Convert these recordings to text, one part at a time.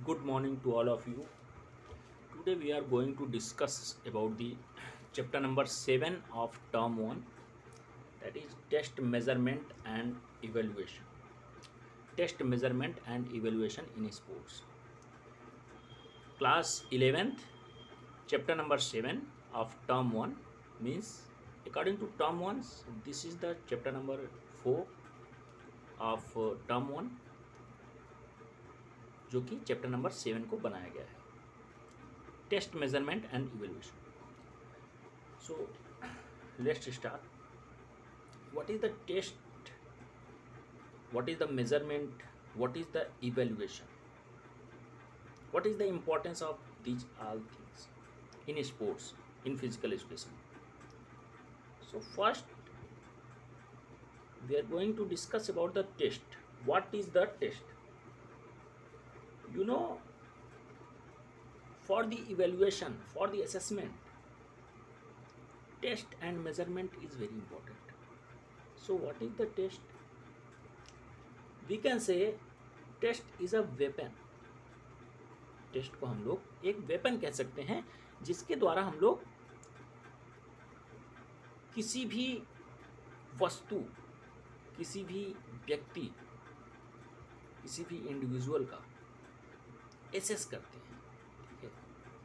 Good morning to all of you. Today we are going to discuss about the chapter number 7 of term 1, that is test measurement and evaluation. Test measurement and evaluation in sports. Class 11th, chapter number 7 of term 1 means according to term 1 this is the chapter number 4 of term 1 जो कि chapter number 7 को बनाया गया है. Test measurement and evaluation. So let's start. What is the test? What is the measurement? What is the evaluation? What is the importance of these all things in sports, in physical education? So first we are going to discuss about the test. What is the test? For the evaluation, for the assessment, test and measurement is very important. So what is the test? We can say test is a weapon. Test को हम लोग एक weapon कह सकते हैं जिसके द्वारा हम लोग किसी भी वस्तु, किसी भी व्यक्ति, किसी भी इंडिविजुअल का एसेस करते हैं, ठीक है,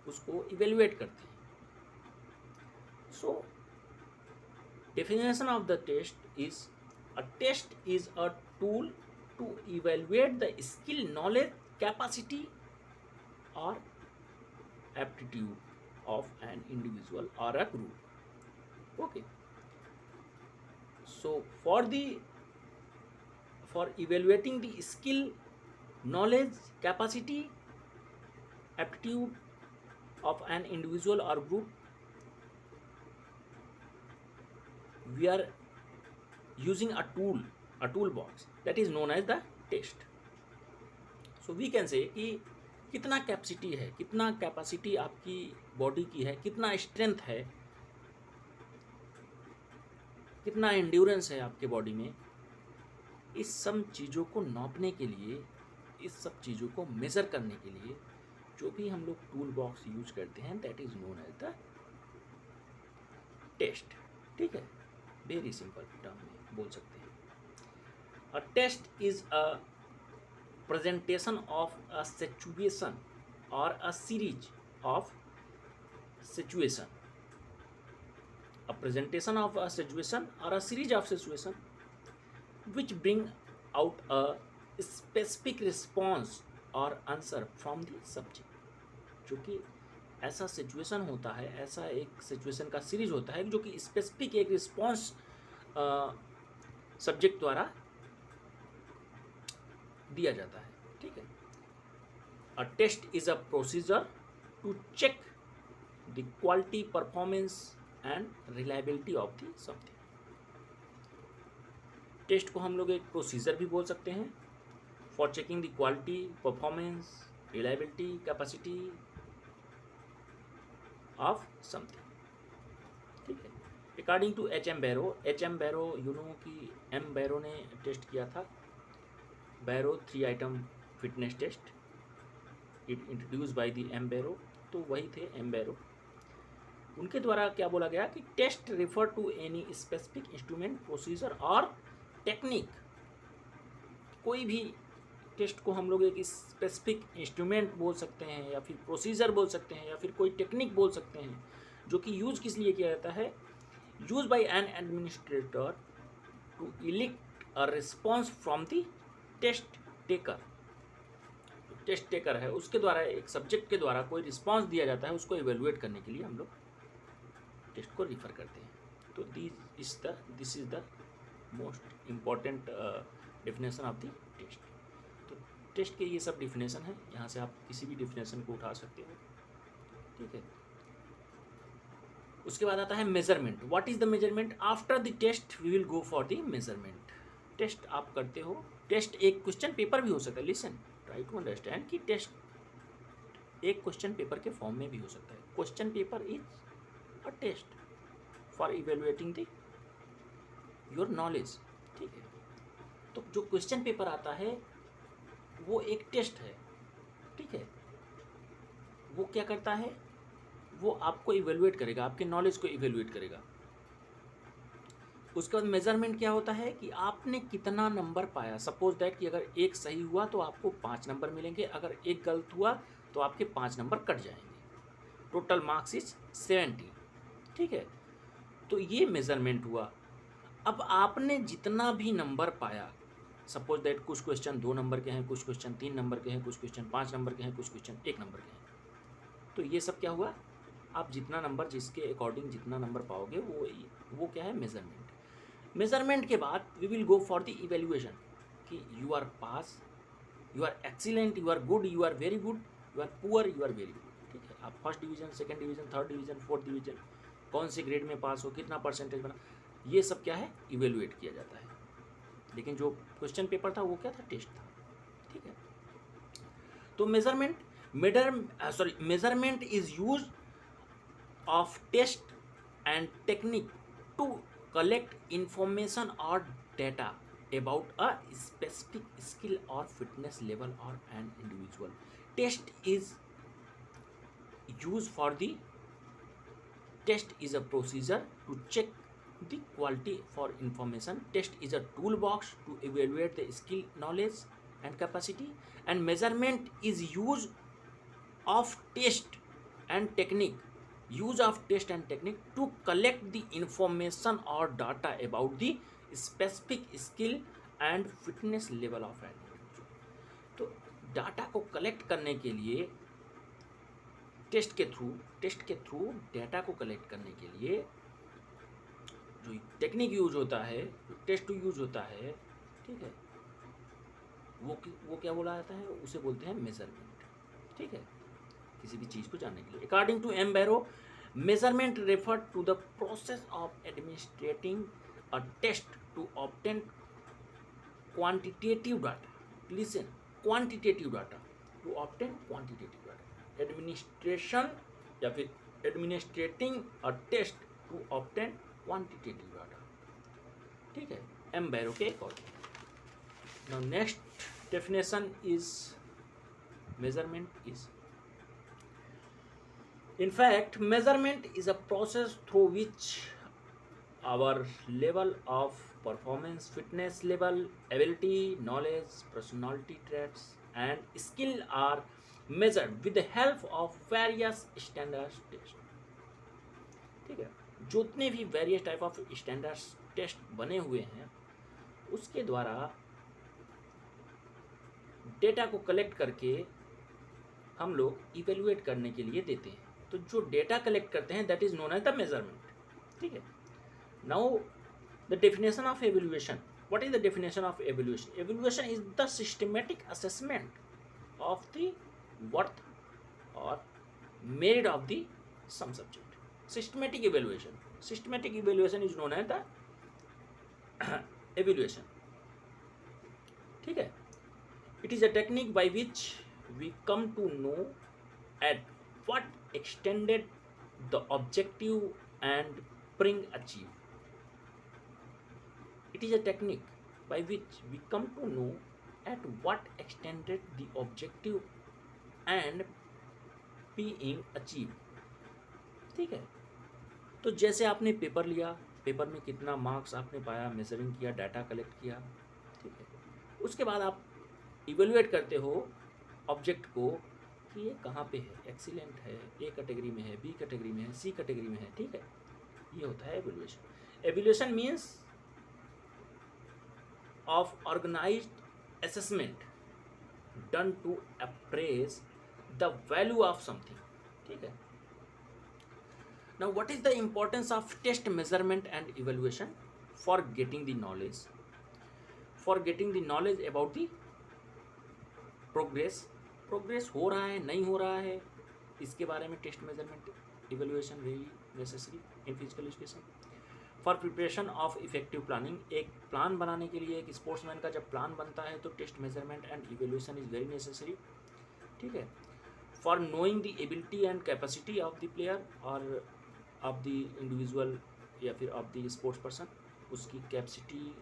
उसको इवेल्युएट करते हैं. So definition of the test is a test is a tool to evaluate the skill, knowledge, capacity or aptitude of an individual or a group. Okay, so for evaluating the skill, knowledge, capacity, aptitude of an individual or group, we are using a toolbox that is known as the test. So we can say कि कितना capacity है, कितना capacity आपकी body की है, कितना strength है, कितना एंड्योरेंस है आपके बॉडी में. इस सब चीज़ों को नापने के लिए, इस सब चीज़ों को मेज़र करने के लिए जो भी हम लोग टूल बॉक्स यूज करते हैं that is known as the test. ठीक है, वेरी सिंपल टर्म में बोल सकते हैं. A test is a presentation of a situation or a series of situation. A presentation of a situation or a series of situation which bring out a specific response or answer from the subject. जो कि ऐसा situation होता है, ऐसा एक situation का series होता है जो कि स्पेसिफिक एक रिस्पॉन्स सब्जेक्ट द्वारा दिया जाता है. ठीक है. A test is a procedure to check the quality, performance and reliability of the something. Test को हम लोग एक प्रोसीजर भी बोल सकते हैं for checking the quality, performance, reliability, capacity of something. ठीक है. According to H M. Barrow, you know कि एम बैरो ने टेस्ट किया था. बैरो 3 item fitness test it introduce by the M Barrow. तो वही थे एम बैरो. उनके द्वारा क्या बोला गया कि test refer to any specific instrument, procedure और टेक्निक. कोई भी टेस्ट को हम लोग एक स्पेसिफिक इंस्ट्रूमेंट बोल सकते हैं या फिर प्रोसीजर बोल सकते हैं या फिर कोई टेक्निक बोल सकते हैं जो कि यूज किस लिए किया जाता है, use by an administrator to elicit a response from the test taker. Test taker है उसके द्वारा, एक सब्जेक्ट के द्वारा कोई रिस्पांस दिया जाता है, उसको इवेलुएट करने के लिए हम लोग टेस्ट को रिफ़र करते हैं. तो this is the most important definition of the test. तो टेस्ट के ये सब डिफिनेशन है, यहाँ से आप किसी भी डिफिनेशन को उठा सकते हो. ठीक है. उसके बाद आता है measurement. What is the measurement? After the test we will go for the measurement. Test आप करते हो, टेस्ट एक क्वेश्चन पेपर भी हो सकता है. लिसन, ट्राई टू अंडरस्टैंड कि टेस्ट एक क्वेश्चन पेपर के फॉर्म में भी हो सकता है. Question paper is a test for evaluating the your knowledge. ठीक है. तो जो क्वेश्चन पेपर आता है वो एक टेस्ट है. ठीक है. वो क्या करता है, वो आपको इवेलुएट करेगा, आपके नॉलेज को इवेलुएट करेगा। उसके बाद मेजरमेंट क्या होता है कि आपने कितना नंबर पाया। सपोज दैट कि अगर एक सही हुआ तो आपको 5 नंबर मिलेंगे, अगर एक गलत हुआ तो आपके 5 नंबर कट जाएंगे। टोटल मार्क्स इज 70, ठीक है। तो ये मेजरमेंट हुआ। अब आपने जितना भी नंबर पाया, सपोज दैट कुछ क्वेश्चन 2 नंबर के हैं, कुछ क्वेश्चन 3 नंबर के हैं, कुछ क्वेश्चन 5 नंबर के हैं, कुछ क्वेश्चन 1 नंबर के हैं, तो ये सब क्या हुआ, आप जितना नंबर, जिसके अकॉर्डिंग जितना नंबर पाओगे वो क्या है, मेजरमेंट। मेजरमेंट के बाद we will go for the evaluation कि you are pass, you are excellent, you are good, you are very good, you are poor, you are very good, ठीक है। आप first division, second division, third division, fourth division, कौन से grade में पास हो, कितना percentage बना, ये सब क्या है, इवेल्युएट किया जाता है। लेकिन जो क्वेश्चन पेपर था वो क्या था, टेस्ट था, ठीक है। तो measurement is use of test and technique to collect information और data about a specific skill or fitness level or an individual. Test is a procedure to check the quality for information. Test is a toolbox to evaluate the skill, knowledge and capacity. And measurement is use of test and technique to collect the information or data about the specific skill and fitness level of an individual. तो data को collect करने के लिए test के through data को collect करने के लिए जो टेक्निक यूज होता है, जो टेस्ट यूज होता है, ठीक है, वो क्या बोला जाता है, उसे बोलते हैं मेजरमेंट, ठीक है, किसी भी चीज़ को जानने के लिए। According to M Barrow, measurement refer to the process of administrating a test to obtain quantitative data. Listen, quantitative data to obtain quantitative data. Administration या फिर administrating a test to obtain quantitative data, ठीक है, M Barrow के according. Now next definition is measurement is, in fact, measurement is a process through which our level of performance, fitness level, ability, knowledge, personality traits and skill are measured with the help of various standard tests, ठीक है। जितने भी various type of standard test बने हुए हैं उसके द्वारा data को कलेक्ट करके हम लोग इवेलुएट करने के लिए देते हैं। तो जो डेटा कलेक्ट करते हैं that is known as the measurement, ठीक है। Now the definition of evaluation, what is the definition of evaluation? Evaluation is the systematic assessment of the worth और merit of the some subject. Systematic evaluation is known as the evaluation, ठीक है। It is a technique by which we come to know at what extended the objective and bring achieve. It is a technique by which we come to know at what extended the objective and being achieved, ठीक है। तो जैसे आपने paper लिया, paper में कितना marks आपने पाया, मेजरिंग किया, डाटा कलेक्ट किया, ठीक है। उसके बाद आप इवेलुएट करते हो ऑब्जेक्ट को कि ये कहाँ पे है, एक्सीलेंट है, ए कैटेगरी में है, बी कैटेगरी में है, सी कैटेगरी में है, ठीक है। ये होता है evaluation. Evaluation means of organised assessment done to appraise the value of something, ठीक है। Now what is the importance of test, measurement and evaluation for getting the knowledge about the progress हो रहा है, नहीं हो रहा है, इसके बारे में test, measurement, evaluation very necessary in physical education. For preparation of effective planning, एक प्लान बनाने के लिए, एक स्पोर्ट्समैन का जब प्लान बनता है तो test, measurement and evaluation is very necessary, ठीक है। For knowing the ability and capacity of the player और ऑफ द इंडिविजुअल या फिर ऑफ द स्पोर्ट्स पर्सन, उसकी कैपेसिटी,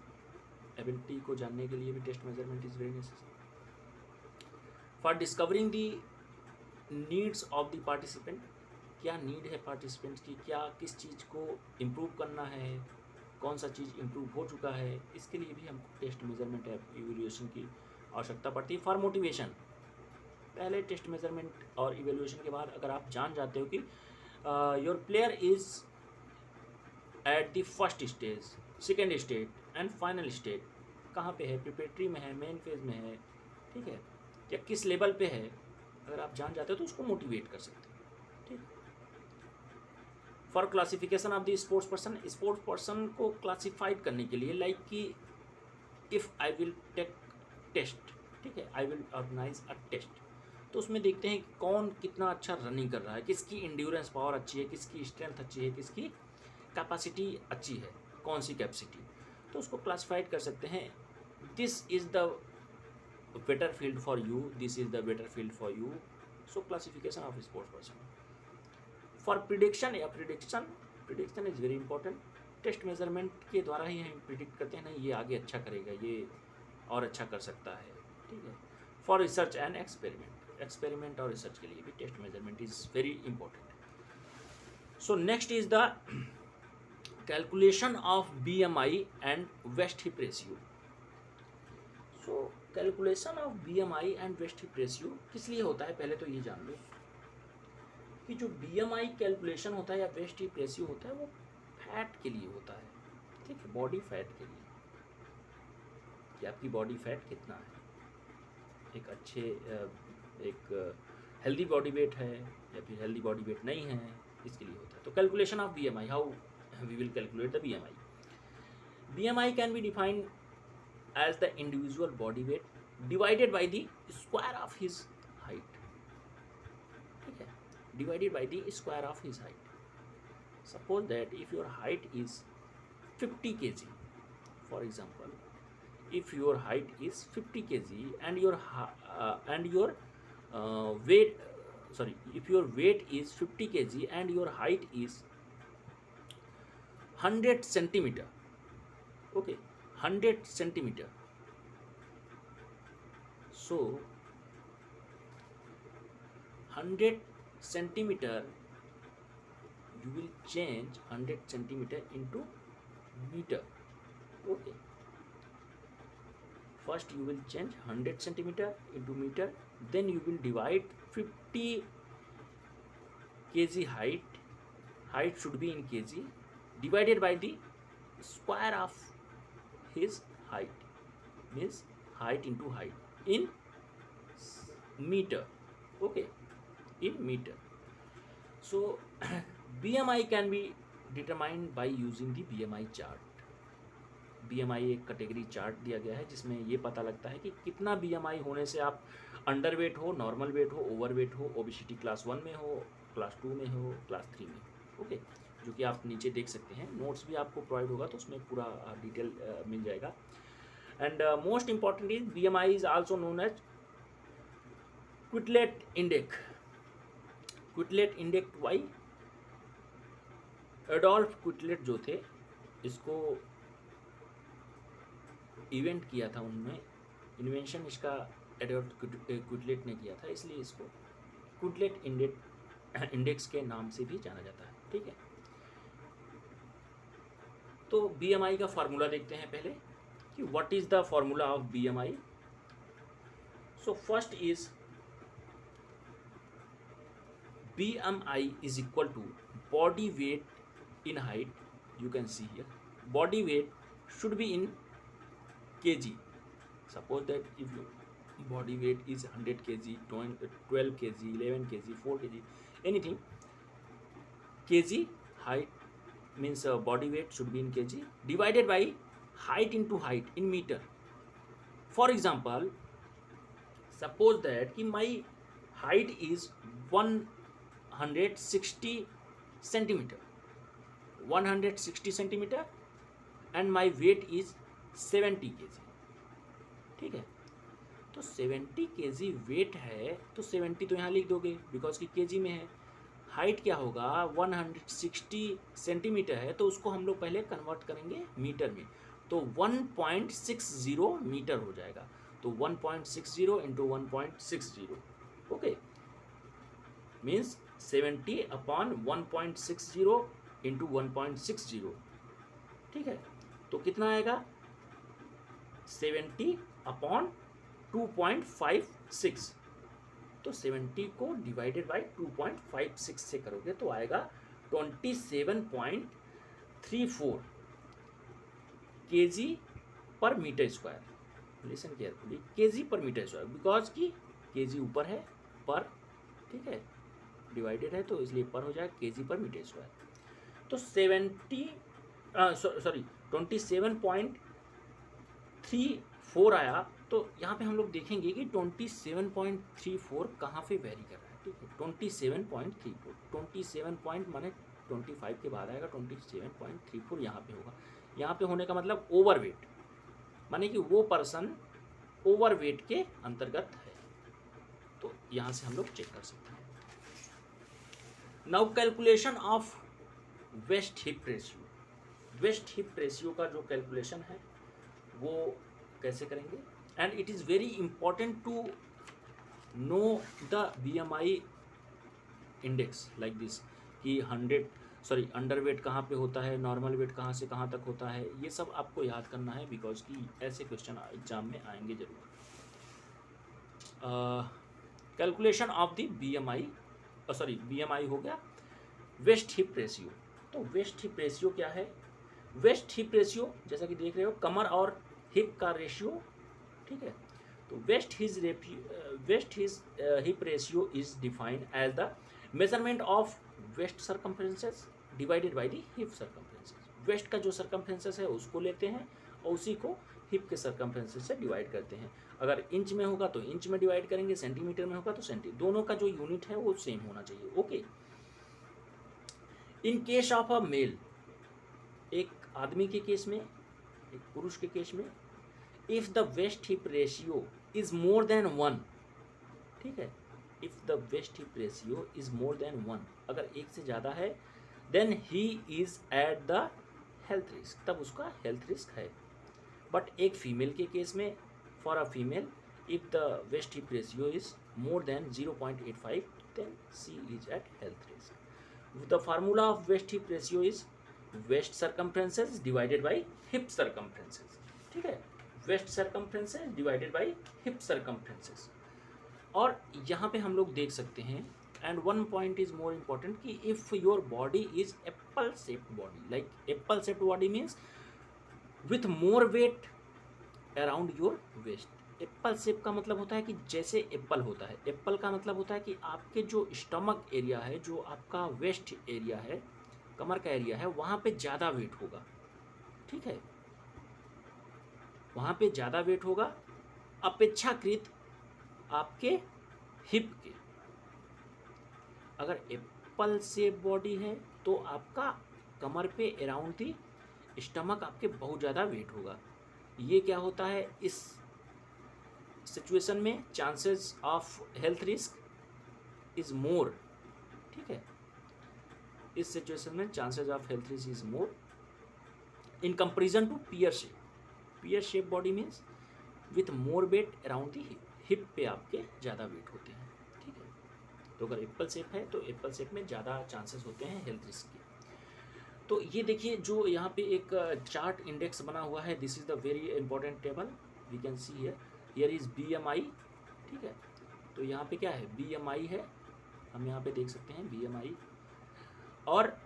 एबिलिटी को जानने के लिए भी test, measurement is very necessary. For discovering the needs of the participant, क्या नीड है पार्टिसिपेंट्स की, क्या किस चीज़ को इम्प्रूव करना है, कौन सा चीज़ इम्प्रूव हो चुका है, इसके लिए भी हमको टेस्ट मेजरमेंट इवेल्यूएशन की आवश्यकता पड़ती है। फॉर मोटिवेशन, पहले टेस्ट मेजरमेंट और इवेल्यूएशन के बाद अगर आप जान जाते हो कि your player is at the first stage, second stage and final stage, कहाँ पे है, प्रिपरेटरी में है, मेन फेज में है, ठीक है, या किस लेवल पे है, अगर आप जान जाते हो तो उसको मोटिवेट कर सकते हैं, ठीक। For classification of the sports person को क्लासिफाइड करने के लिए, लाइक कि if I will take test, ठीक है, I will organise a test, तो उसमें देखते हैं कौन कितना अच्छा रनिंग कर रहा है, किसकी इंड्योरेंस पावर अच्छी है, किसकी स्ट्रेंथ अच्छी है, किसकी कैपेसिटी अच्छी है, कौन सी कैपेसिटी, तो उसको क्लासिफाइड कर सकते हैं। This is the better field for you, this is the better field for you, so classification of sports person. For prediction या prediction is very important, test measurement के द्वारा ही हम प्रिडिक्ट करते हैं, नहीं ये आगे अच्छा करेगा, ये और अच्छा कर सकता है, ठीक है। फॉर रिसर्च एंड एक्सपेरिमेंट और रिसर्च के लिए भी test measurement is very important. So next is the calculation of BMI and waist hip ratio. So calculation of BMI and waist hip ratio किस लिए होता है, पहले तो ये जान लो कि जो BMI कैलकुलेशन होता है या वेस्ट हिप रेशियो होता है वो फैट के लिए होता है, ठीक है, बॉडी फैट के लिए, कि आपकी बॉडी फैट कितना है, एक अच्छे एक हेल्दी बॉडी वेट है या फिर हेल्दी बॉडी वेट नहीं है, इसके लिए होता है। तो calculation of BMI, how we will calculate the BMI। BMI can be defined as the individual body weight divided by the square of his height, ठीक है, divided by the square of his height। Suppose that if your height is 50 kg, for example, if your height is 50 kg and your weight, if your weight is 50 kg and your height is 100 centimeter, okay, 100 centimeter, so 100 centimeter you will change 100 centimeter into meter, okay, first you will change 100 centimeter into meter, then you will divide 50 kg height should be in kg, divided by the square of his height, means height into height in meter, okay, in meter। So BMI can be determined by using the BMI chart। BMI एक category chart दिया गया है जिसमें ये पता लगता है कि कितना BMI होने से आप अंडर वेट हो, नॉर्मल वेट हो, ओवर वेट हो, ओबेसिटी क्लास 1 में हो, क्लास 2 में हो, क्लास 3 में, ओके, जो कि आप नीचे देख सकते हैं, नोट्स भी आपको प्रोवाइड होगा तो उसमें पूरा डिटेल मिल जाएगा। And most important is BMI is also known as Quetelet index. Quetelet index why, Adolphe Quetelet जो थे, इसको इवेंट किया था, उनमें इन्वेंशन इसका एडोल्फ क्विटलेट ने किया था, इसलिए इसको क्विटलेट इंडेक्स के नाम से भी जाना जाता है, ठीक है। तो BMI का फार्मूला देखते हैं पहले कि what is the formula of BMI। So first is BMI is equal to body weight in height, you can see here body weight should be in kg। Suppose that if your body weight is 100 kg, 12 kg, 11 kg, 4 kg, anything, kg height means body weight should be in kg, divided by height into height in meter। For example, suppose that कि my height is 160 centimeter, 160 centimeter and my weight is 70 kg, ठीक है। तो 70 kg wait है तो 70 तो यहाँ लिख दोगे बिकॉज कि kg में है। हाइट क्या होगा, 160 सेंटीमीटर है तो उसको हम लोग पहले कन्वर्ट करेंगे मीटर में, तो 1.60 मीटर हो जाएगा। तो 1.60 इंटू 1.60, ओके। मीन्स 70/1.60 इंटू 1.60, ठीक है। तो कितना आएगा 70/2.56। तो 70 को डिवाइडेड बाई 2.56 से करोगे तो आएगा 27.34 kg पर metre square. Listen carefully, kg पर मीटर स्क्वायर, बिकॉज की kg ऊपर है, पर, ठीक है, डिवाइडेड है तो इसलिए पर हो जाएगा kg पर मीटर स्क्वायर। तो 27.34 आया। तो यहाँ पे हम लोग देखेंगे कि 27.34 कहाँ पे वेरी कर रहा है, ठीक है। 27.34, 27 पॉइंट माने 25 के बाद आएगा, 27.34 यहाँ पे होगा। यहाँ पे होने का मतलब ओवरवेट, माने कि वो पर्सन ओवरवेट के अंतर्गत है। तो यहाँ से हम लोग चेक कर सकते हैं। Now calculation of waist hip ratio. Waist hip ratio का जो कैलकुलेशन है वो कैसे करेंगे, and it is very important to know the BMI index like this, कि अंडर वेट कहाँ पे होता है, नॉर्मल वेट कहाँ से कहाँ तक होता है, ये सब आपको याद करना है, बिकॉज कि ऐसे क्वेश्चन एग्जाम में आएंगे जरूर। कैलकुलेशन ऑफ द BMI हो गया। वेस्ट हिप रेशियो, तो वेस्ट हिप रेशियो क्या है? वेस्ट हिप रेशियो जैसा कि देख रहे हो, कमर और हिप का रेशियो, ठीक है। तो waist hip ratio is defined as the measurement of waist circumferences divided by the hip circumferences. Waist का जो सर्कमफ्रेंसेस है उसको लेते हैं और उसी को हिप के सर्कमफ्रेंसेस से डिवाइड करते हैं। अगर इंच में होगा तो इंच में डिवाइड करेंगे, सेंटीमीटर में होगा तो सेंटीमीटर, दोनों का जो यूनिट है वो सेम होना चाहिए, okay. In case of a male, एक आदमी के केस में, एक पुरुष के केस में, if the waist hip ratio is more than 1, ठीक है, if the waist hip ratio is more than 1, अगर एक से ज़्यादा है, then he is at the health risk, तब उसका हेल्थ रिस्क है। बट एक फीमेल के केस में, for a female, if the waist hip ratio is more than 0.85, then she is at health risk. The formula of waist hip ratio is waist circumferences divided by hip circumferences, ठीक है, waist circumferences divided by hip circumferences. और यहाँ पे हम लोग देख सकते हैं, and one point is more important, कि if your body is apple shaped body, like apple shaped body means with more weight around your waist. Apple shape का मतलब होता है कि जैसे एप्पल होता है, एप्पल का मतलब होता है कि आपके जो स्टमक एरिया है, जो आपका वेस्ट एरिया है, कमर का एरिया है, वहाँ पे ज़्यादा वेट होगा, ठीक है, वहाँ पे ज़्यादा वेट होगा अपेक्षाकृत आपके हिप के। अगर एप्पल शेप बॉडी है तो आपका कमर पे अराउंड दी स्टमक आपके बहुत ज़्यादा वेट होगा। ये क्या होता है, इस सिचुएशन में chances of health risk is more, ठीक है, इस सिचुएशन में chances of health risk is more in comparison to pear shape. Pear shape body means with more weight around the hip, hip पे आपके ज़्यादा वेट होते हैं, ठीक है। तो अगर एप्पल शेप है तो एप्पल शेप में ज़्यादा चांसेस होते हैं हेल्थ रिस्क के। तो ये देखिए, जो यहाँ पे एक चार्ट इंडेक्स बना हुआ है, this is the very important table, we can see here is BMI, ठीक है। तो यहाँ पे क्या है, BMI है, हम यहाँ पे देख सकते हैं BMI, और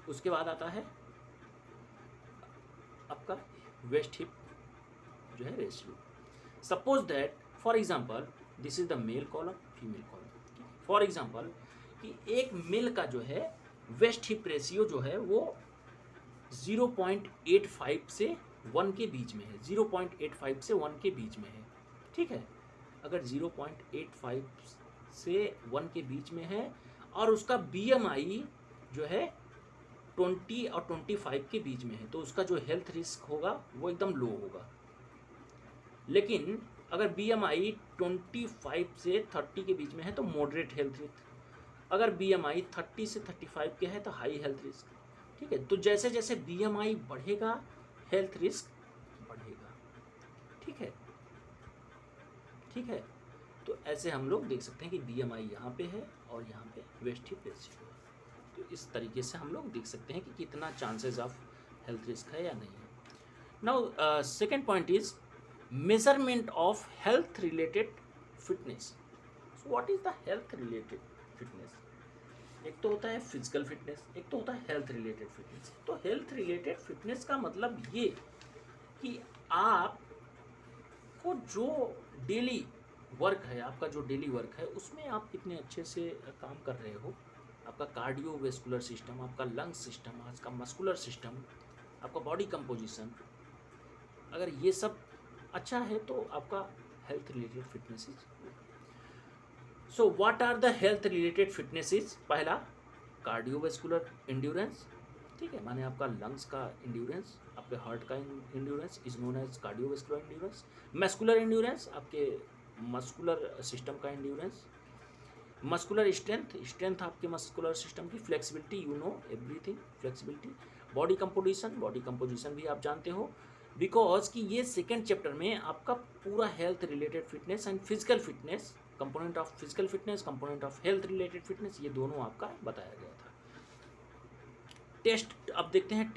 उसके बाद आता है आपका वेस्ट हिप जो है ratio. Suppose that for example this is the male column, female column. For example कि एक मेल का जो है वेस्ट हिप रेशियो जो है वो 0.85 से 1 के बीच में है, 0.85 से 1 के बीच में है, ठीक है। अगर 0.85 से 1 के बीच में है और उसका BMI जो है 20 और 25 के बीच में है, तो उसका जो हेल्थ रिस्क होगा वो एकदम लो होगा। लेकिन अगर BMI 25 से 30 के बीच में है तो मॉडरेट हेल्थ रिस्क, अगर BMI 30 से 35 के है तो हाई हेल्थ रिस्क, ठीक है। तो जैसे जैसे BMI बढ़ेगा हेल्थ रिस्क बढ़ेगा, ठीक है, ठीक है। तो ऐसे हम लोग देख सकते हैं कि BMI यहाँ पे है और यहाँ पे वेस्ट हिप रेशियो है। तो इस तरीके से हम लोग देख सकते हैं कि कितना चांसेस ऑफ हेल्थ रिस्क है या नहीं है। Now second point is measurement of health related fitness. So what is the health related fitness? एक तो होता है फिजिकल फिटनेस, एक तो होता है हेल्थ रिलेटेड फिटनेस। तो हेल्थ रिलेटेड फिटनेस का मतलब ये कि आप को जो डेली वर्क है, आपका जो डेली वर्क है उसमें आप कितने अच्छे से काम कर रहे हो, आपका कार्डियोवेस्कुलर सिस्टम, आपका लंग सिस्टम, आपका मस्कुलर सिस्टम, आपका बॉडी कंपोजिशन, अगर ये सब अच्छा है तो आपका health related fitness is. So what are the health related fitnesses? पहला कार्डियोवेस्कुलर इंड्योरेंस, ठीक है, माने आपका लंग्स का इंड्योरेंस, आपके हार्ट का endurance is known as cardiovascular endurance. Muscular endurance, आपके मस्कुलर सिस्टम का इंड्योरेंस। मस्कुलर स्ट्रेंथ, स्ट्रेंथ आपके मस्कुलर सिस्टम की। Flexibility, you know everything, flexibility. Body composition, body composition भी आप जानते हो, बिकॉज कि ये सेकेंड चैप्टर में आपका पूरा health related fitness and physical fitness, component of physical fitness, component of health related fitness, ये दोनों आपका बताया गया था। टेस्ट अब देखते हैं।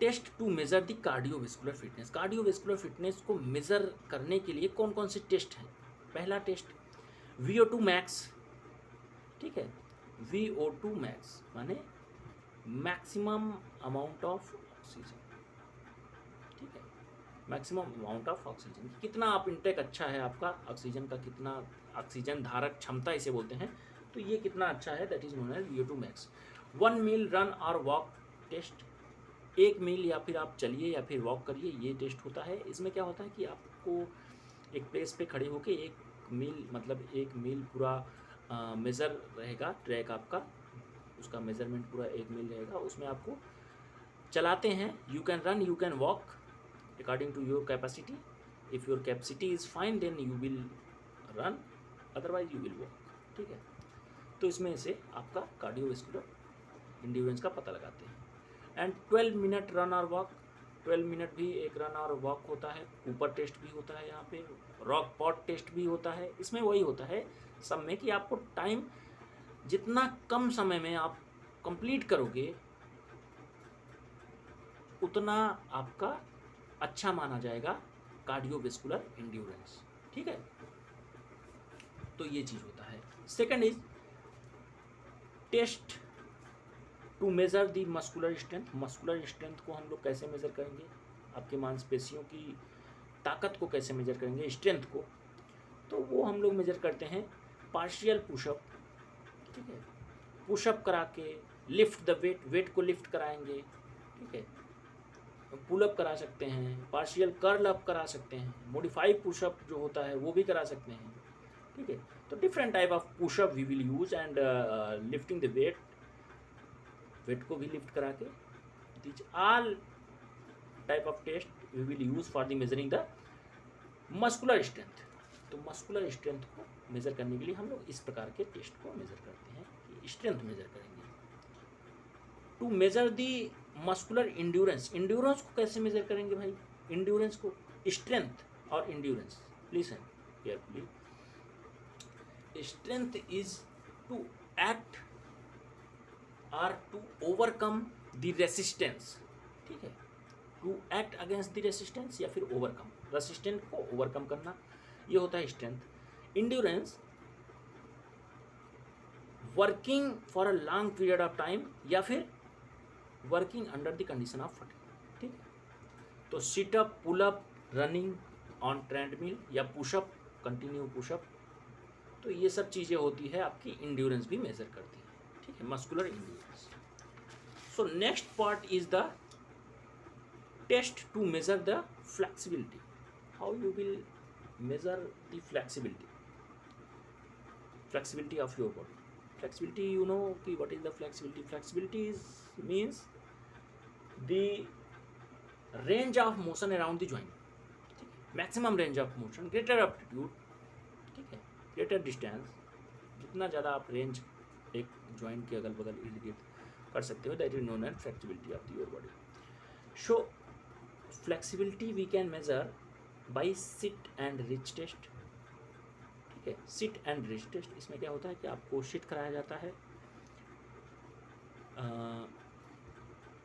Test to measure the cardiovascular fitness. Cardiovascular fitness को मेजर करने के लिए कौन कौन से टेस्ट हैं? पहला टेस्ट VO2 मैक्स, ठीक है, VO2 मैक्स माने मैक्सिमम अमाउंट ऑफ ऑक्सीजन, ठीक है, मैक्सिमम अमाउंट ऑफ ऑक्सीजन, कितना आप इंटेक अच्छा है आपका ऑक्सीजन का, कितना ऑक्सीजन धारक क्षमता इसे बोलते हैं, तो ये कितना अच्छा है, that is known as VO2 max. 1 mile run और वॉक टेस्ट, 1 मील या फिर आप चलिए या फिर वॉक करिए, ये टेस्ट होता है। इसमें क्या होता है कि आपको एक प्लेस पे खड़े होके 1 मील मतलब 1 मील पूरा मेज़र रहेगा, ट्रैक आपका, उसका मेज़रमेंट पूरा 1 मील रहेगा, उसमें आपको चलाते हैं। You can run, you can walk according to your capacity. If your capacity is fine then you will run, otherwise you will walk, ठीक है। तो इसमें से आपका कार्डियोवेस्कुलर इंड्योरेंस का पता लगाते हैं। एंड 12 मिनट रन और वॉक, 12 मिनट भी एक रन और वॉक होता है। ऊपर टेस्ट भी होता है, यहाँ पे रॉक पॉट टेस्ट भी होता है। इसमें वही होता है सब में कि आपको टाइम जितना कम समय में आप कंप्लीट करोगे उतना आपका अच्छा माना जाएगा कार्डियोवेस्कुलर इंड्योरेंस, ठीक है। तो ये चीज़ होता है। Second is test to measure the muscular strength. Muscular strength को हम लोग कैसे मेज़र करेंगे? आपके मांसपेशियों की ताकत को कैसे मेज़र करेंगे, स्ट्रेंथ को? तो वो हम लोग मेज़र करते हैं पार्शियल पुशअप, ठीक है, पुशअप करा के, लिफ्ट द वेट, वेट को लिफ्ट कराएंगे, ठीक है, पुलअप करा सकते हैं, पार्शियल कर्ल अप करा सकते हैं, मॉडिफाइड पुशअप जो होता है वो भी करा सकते हैं, ठीक है। तो different type of pushup we will use and lifting the weight, weight को भी लिफ्ट करा के, this all type of test we will use for the measuring the muscular strength. तो मस्कुलर स्ट्रेंथ को मेज़र करने के लिए हम लोग इस प्रकार के टेस्ट को मेज़र करते हैं कि स्ट्रेंथ मेज़र करेंगे। To measure the muscular endurance, endurance को कैसे मेज़र करेंगे भाई? इंड्योरेंस को, स्ट्रेंथ और endurance, listen carefully. Strength is to act और टू ओवरकम द रेसिस्टेंस, ठीक है, to act against the resistance या फिर ओवरकम, रेसिस्टेंट को ओवरकम करना, ये होता है strength. Endurance working for a long period of time या फिर working under the condition of fatigue, ठीक है। तो situp, pullup, running on treadmill या पुशअप, कंटिन्यू पुशअप, तो ये सब चीज़ें होती है आपकी इंड्योरेंस भी मेजर करती है, ठीक है, muscular endurance. So next part is the test to measure the flexibility. How you will measure the flexibility of your body. Flexibility, you know कि what is the flexibility? Flexibility means the range of motion around the joint, ठीक है, maximum range of motion, greater aptitude, ठीक है, greater distance, जितना ज़्यादा आप range एक joint के अगल बगल इर्द गिर्द कर सकते हो, that is known as flexibility of your body. So flexibility we can measure by sit and reach test, ठीक है। सिट एंड रिच टेस्ट, इसमें क्या होता है कि आपको सिट कराया जाता है,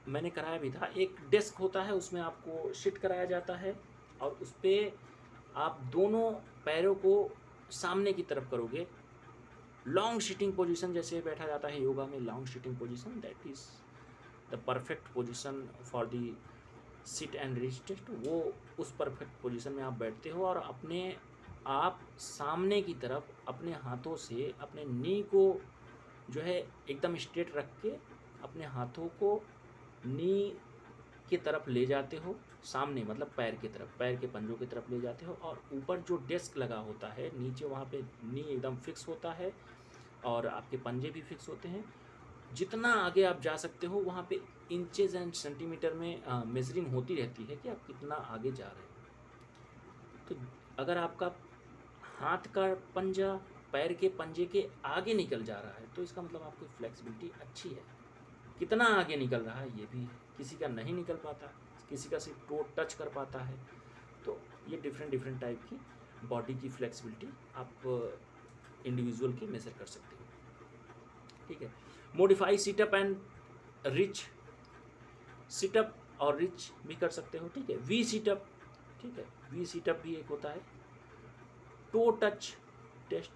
मैंने कराया भी था। एक डेस्क होता है, उसमें आपको सिट कराया जाता है और उस पर आप दोनों पैरों को सामने की तरफ करोगे। लॉन्ग सिटिंग पोजीशन जैसे बैठा जाता है योगा में, long sitting position, that is the perfect position for the sit and reach test. वो उस परफेक्ट पोजीशन में आप बैठते हो और अपने आप सामने की तरफ अपने हाथों से अपने नी को जो है एकदम स्ट्रेट रख के अपने हाथों को नी की तरफ ले जाते हो, सामने मतलब पैर की तरफ, पैर के पंजों की तरफ ले जाते हो और ऊपर जो डेस्क लगा होता है नीचे, वहाँ पे नी एकदम फिक्स होता है और आपके पंजे भी फिक्स होते हैं। जितना आगे आप जा सकते हो वहाँ पे इंचेस एंड सेंटीमीटर में मेजरिंग होती रहती है कि आप कितना आगे जा रहे हो। तो अगर आपका हाथ का पंजा पैर के पंजे के आगे निकल जा रहा है तो इसका मतलब आपकी फ्लेक्सिबिलिटी अच्छी है। कितना आगे निकल रहा है ये भी है, किसी का नहीं निकल पाता, किसी का सिर्फ टो टच कर पाता है। तो ये डिफरेंट टाइप की बॉडी की फ्लेक्सिबिलिटी आप इंडिविजुअल की मेजर कर सकते हो, ठीक है। Modify situp and reach, situp और रिच भी कर सकते हो, ठीक है। वी सिटअप, ठीक है, वी सिटअप भी एक होता है। To touch taste,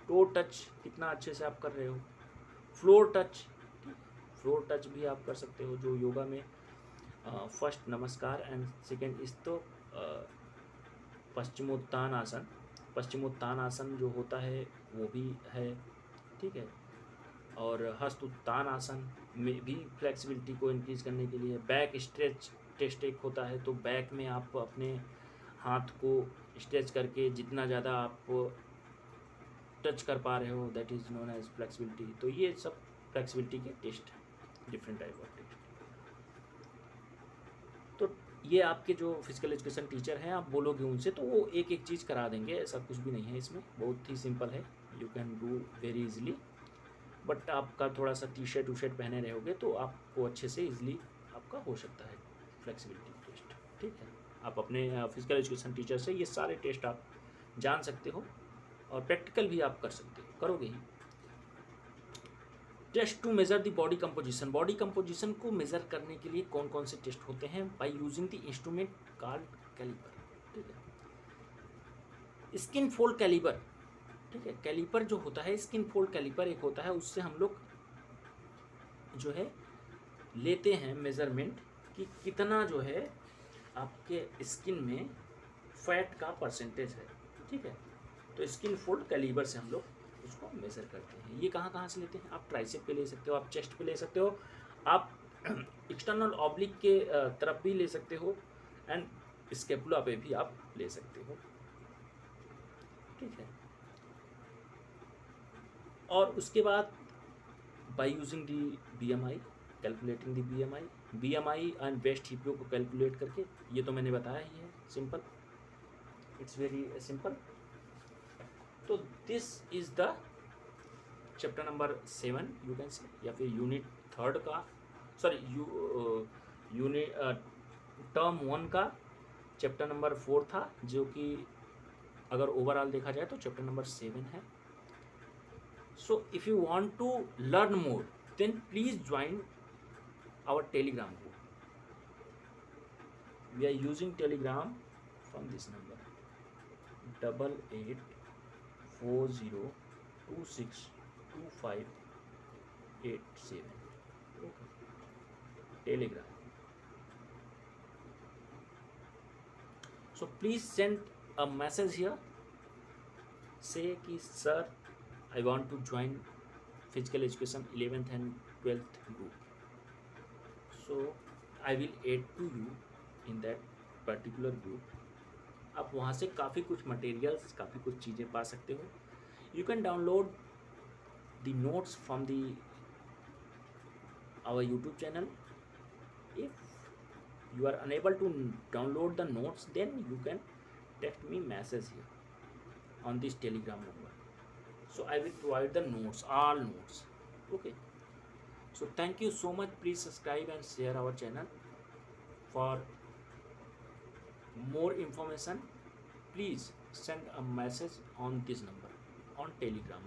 to touch कितना अच्छे से आप कर रहे हो। फ्लोर टच, फ्लोर टच भी आप कर सकते हो, जो योगा में फर्स्ट नमस्कार एंड सेकेंड इस तो पश्चिमोत्तान आसन, पश्चिमोत्तान आसन जो होता है वो भी है, ठीक है। और हस्त उत्तान आसन में भी फ्लेक्सिबिलिटी को इंक्रीज करने के लिए। बैक स्ट्रेच टेस्ट एक होता है, तो बैक में आप अपने हाथ को स्ट्रेच करके जितना ज़्यादा आप टच कर पा रहे हो that is known as flexibility. तो ये सब फ्लेक्सिबिलिटी के टेस्ट हैं, डिफरेंट टाइप ऑफ टेस्ट। तो ये आपके जो फिजिकल एजुकेशन टीचर हैं, आप बोलोगे उनसे तो वो एक एक चीज़ करा देंगे, ऐसा कुछ भी नहीं है इसमें, बहुत ही सिंपल है, you can do very easily. But आपका थोड़ा सा टी शर्ट पहने रहोगे तो आपको अच्छे से इजीली आपका हो सकता है फ्लेक्सिबिलिटी टेस्ट, ठीक है। आप अपने फिजिकल एजुकेशन टीचर से ये सारे टेस्ट आप जान सकते हो और प्रैक्टिकल भी आप कर सकते हो, करोगे ही। Test to measure the body composition, body composition को मेजर करने के लिए कौन कौन से टेस्ट होते हैं? By using the instrument called caliper, ठीक है। स्किन फोल्ड कैलिपर, ठीक है, कैलिपर जो होता है स्किन फोल्ड कैलिपर एक होता है, उससे हम लोग जो है लेते हैं मेजरमेंट कि कितना जो है आपके स्किन में फैट का परसेंटेज है, ठीक है। तो स्किन फोल्ड कैलिपर से हम लोग उसको मेजर करते हैं। ये कहाँ कहाँ से लेते हैं? आप ट्राइसेप पे ले सकते हो, आप चेस्ट पे ले सकते हो, आप एक्सटर्नल ऑब्लिक के तरफ भी ले सकते हो एंड स्केपुला पे भी आप ले सकते हो, ठीक है। और उसके बाद by using the BMI, calculating the BMI and waist हिप्यो को कैलकुलेट करके, ये तो मैंने बताया ही है, सिंपल, इट्स वेरी सिंपल। तो this is the chapter number 7 you can say, या फिर यूनिट 3 का, सॉरी यूनिट टर्म 1 का चैप्टर नंबर 4 था, जो कि अगर ओवरऑल देखा जाए तो चैप्टर नंबर 7 है। So if you want to learn more, then please join our Telegram group. We are using Telegram from this number 8840262587. Okay. Telegram. So please send a message here. Say कि sir, I want to join physical education 11th and 12th group. So I will add to you in that particular group. आप वहाँ से काफ़ी कुछ materials, काफ़ी कुछ चीज़ें पा सकते हो। You can download the notes from the our YouTube channel. If you are unable to download the notes, then you can text me message here on this Telegram number. So I will provide the notes, all notes, okay. So thank you so much. Please subscribe and share our channel. For more information, please send a message on this number. on Telegram.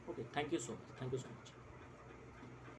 Okay, thank you so much. Thank you so much.